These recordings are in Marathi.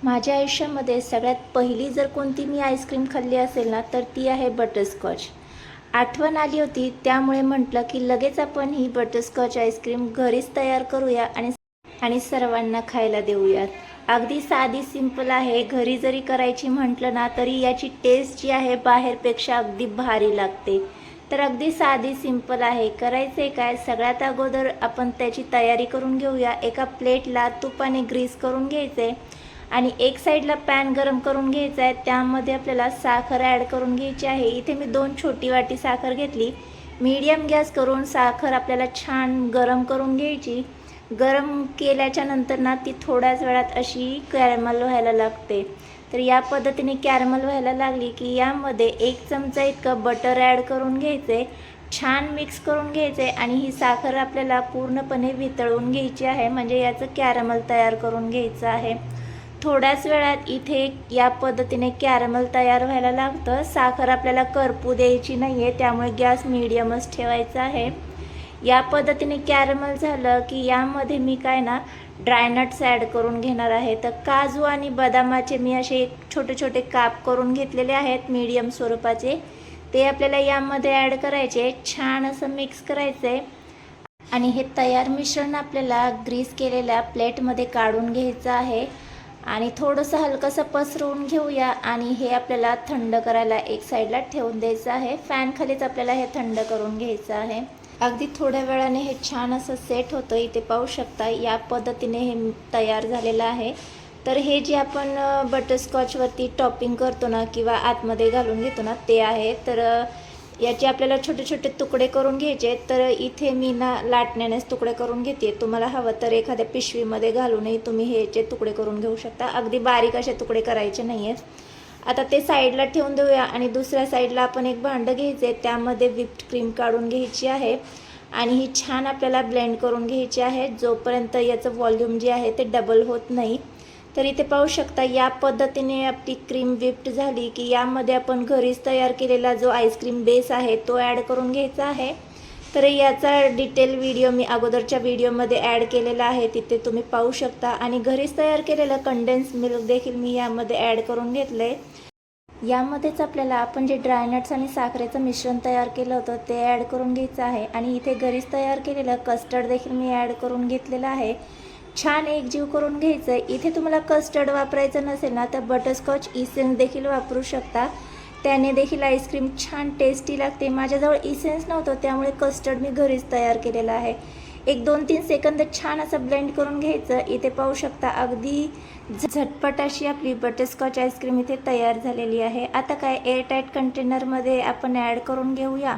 माझ्या आयुष्यामध्ये सगळ्यात पहिली जर कोणती मी आईस्क्रीम खाल्ली असेल ना, तर ती आहे बटरस्कॉच. आठवण आली होती, त्यामुळे म्हटलं की लगेच आपण ही बटरस्कॉच आईस्क्रीम घरीच तयार करूया आणि सर्वांना खायला देऊयात. अगदी साधी सिंपल आहे. घरी जरी करायची म्हटलं ना, तरी याची टेस्ट जी आहे बाहेरपेक्षा अगदी भारी लागते. तर अगदी साधी सिंपल आहे. करायचे काय, सगळ्यात अगोदर आपण त्याची तयारी करून घेऊया. एका प्लेटला तुपाने ग्रीस करून घ्यायचे आणि एक साईडला पॅन गरम करून घ्यायचा आहे. त्यामध्ये आपल्याला साखर ॲड करून घ्यायची आहे. इथे मी 2 छोटी वाटी साखर घेतली. मीडियम गॅस करून साखर आपल्याला छान गरम करून घ्यायची. गरम केल्याच्या नंतर ना, ती थोड्याच वेळात अशी कॅरमल व्हायला लागते. तर या पद्धतीने कॅरमल व्हायला लागली की यामध्ये 1 चमचा इतकं बटर ॲड करून घ्यायचे. छान मिक्स करून घ्यायचे आणि ही साखर आपल्याला पूर्णपणे वितळून घ्यायची आहे, म्हणजे याचं कॅरमल तयार करून घ्यायचं आहे. थोड्याच वेळात इथे या पद्धतीने कॅरमल तयार व्हायला लागतं. साखर आपल्याला करपू द्यायची नाही आहे, त्यामुळे गॅस मीडियमच ठेवायचा आहे. या पद्धतीने कॅरमल झालं की यामध्ये मी काय ना, ड्रायनट्स ॲड करून घेणार आहे. तर काजू आणि बदामाचे मी असे छोटे छोटे काप करून घेतलेले आहेत मीडियम स्वरूपाचे. ते आपल्याला यामध्ये ॲड करायचे. छान असं मिक्स करायचं आहे आणि हे तयार मिश्रण आपल्याला ग्रीस केलेल्या प्लेटमध्ये काढून घ्यायचं आहे आणि थोडंसं हलकंसं पसरवून घेऊया आणि हे आपल्याला थंड करायला एक साईडला ठेवून द्यायचं आहे. फॅनखालीच आपल्याला हे थंड करून घ्यायचं आहे. अगदी थोड्या वेळाने हे छान असं सेट होतं. इथे पाहू शकता या पद्धतीने हे तयार झालेलं आहे. तर हे जे आपण बटरस्कॉचवरती टॉपिंग करतो ना किंवा आतमध्ये घालून घेतो ना, ते आहे. तर याचे आपल्याला छोटे छोटे तुकडे करून घ्यायचे. तर इथे मी ना लाटण्यानेच तुकडे करून घेते. तुम्हाला हवं तर एखाद्या पिशवीमध्ये घालूनही तुम्ही ह्याचे तुकडे करून घेऊ शकता. अगदी बारीक असे तुकडे करायचे नाही आहेत. आता ते साईडला ठेवून देऊया आणि दुसऱ्या साईडला आपण एक भांडं घ्यायचं आहे. त्यामध्ये व्हिप्ड क्रीम काढून घ्यायची आहे आणि ही छान आपल्याला ब्लेंड करून घ्यायची आहे, जोपर्यंत याचं व्हॉल्यूम जे आहे ते डबल होत नाही. तर इथे पाहू शकता या पद्धतीने आपली क्रीम व्हिप्ड झाली की यामध्ये आपण घरीच तयार केलेला जो आईस्क्रीम बेस आहे तो ॲड करून घ्यायचा आहे. तर याचा डिटेल व्हिडिओ मी अगोदरच्या व्हिडिओमध्ये ॲड केलेला आहे, तिथे तुम्ही पाहू शकता. आणि घरीच तयार केलेलं कंडेन्स मिल्क देखील मी यामध्ये ॲड करून घेतलं आहे. यामध्येच आपल्याला आपण जे ड्रायनट्स आणि साखरेचं मिश्रण तयार केलं होतं ते ॲड करून घ्यायचं आहे आणि इथे घरीच तयार केलेलं कस्टर्ड देखील मी ॲड करून घेतलेलं आहे. छान एकजीव करून घ्यायचं आहे. इथे तुम्हाला कस्टर्ड वापरायचं नसेल ना, तर बटरस्कॉच इसेन्स देखील वापरू शकता. त्याने देखील आईस्क्रीम छान टेस्टी लागते. माझ्याजवळ इसेन्स नव्हतं, त्यामुळे कस्टर्ड मी घरीच तयार केलेलं आहे. एक 2-3 सेकंद छान असं ब्लेंड करून घ्यायचं. इथे पाहू शकता अगदी झटपट अशी आपली बटरस्कॉच आईस्क्रीम इथे तयार झालेली आहे. आता काय, एअरटाईट कंटेनरमध्ये आपण ॲड करून घेऊया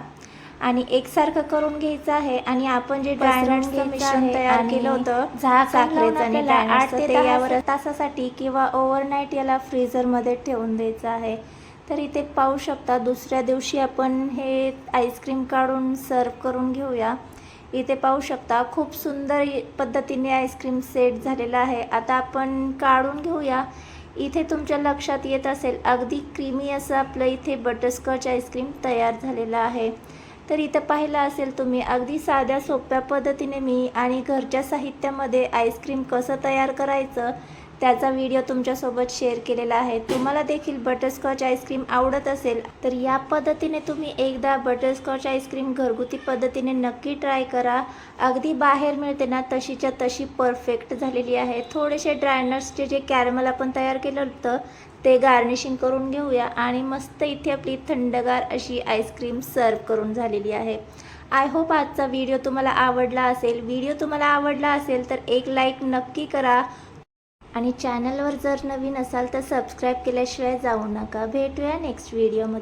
आणि एकसारखं करून घ्यायचं आहे. आणि आपण जे ड्रायनट्सचं मिश्रण तयार केलं होतं साखरेचं आणि ड्रायनट्सचं, ते यावर तासासाठी किंवा ओव्हरनाईट याला फ्रीझरमध्ये ठेवून द्यायचं आहे. तर इथे पाहू शकता दुसऱ्या दिवशी आपण हे आईस्क्रीम काढून सर्व करून घेऊया. इथे पाहू शकता खूप सुंदर पद्धतीने आईस्क्रीम सेट झालेला आहे. आता आपण काढून घेऊया. इथे तुमच्या लक्षात येत असेल अगदी क्रीमी असं आपलं इथे बटरस्कॉच आईस्क्रीम तयार झालेलं आहे. तर इथं पाहिलं असेल तुम्ही अगदी साध्या सोप्या पद्धतीने मी आणि घरच्या साहित्यामध्ये आईस्क्रीम कसं तयार करायचं त्याचा व्हिडिओ तुमच्यासोबत शेअर केलेला आहे. तुम्हाला देखील बटरस्कॉच आईस्क्रीम आवडत असेल तर या पद्धतीने तुम्ही एकदा बटरस्कॉच आईस्क्रीम घरगुती पद्धतीने नक्की ट्राय करा. अगदी बाहेर मिळते ना तशीच्या तशी परफेक्ट झालेली आहे. थोडेसे ड्रायनट्सचे जे कॅरमल आपण तयार केलं होतं ते गार्निशिंग करून घेऊया आणि मस्त इथे आपली थंडगार अशी आईस्क्रीम सर्व करून झालेली आहे. आय होप आजचा व्हिडिओ तुम्हाला आवडला असेल. व्हिडिओ तुम्हाला आवडला असेल तर एक लाईक नक्की करा आणि चॅनलवर जर नवीन असाल तर सबस्क्राईब केल्याशिवाय जाऊ नका. भेटूया नेक्स्ट व्हिडिओमध्ये.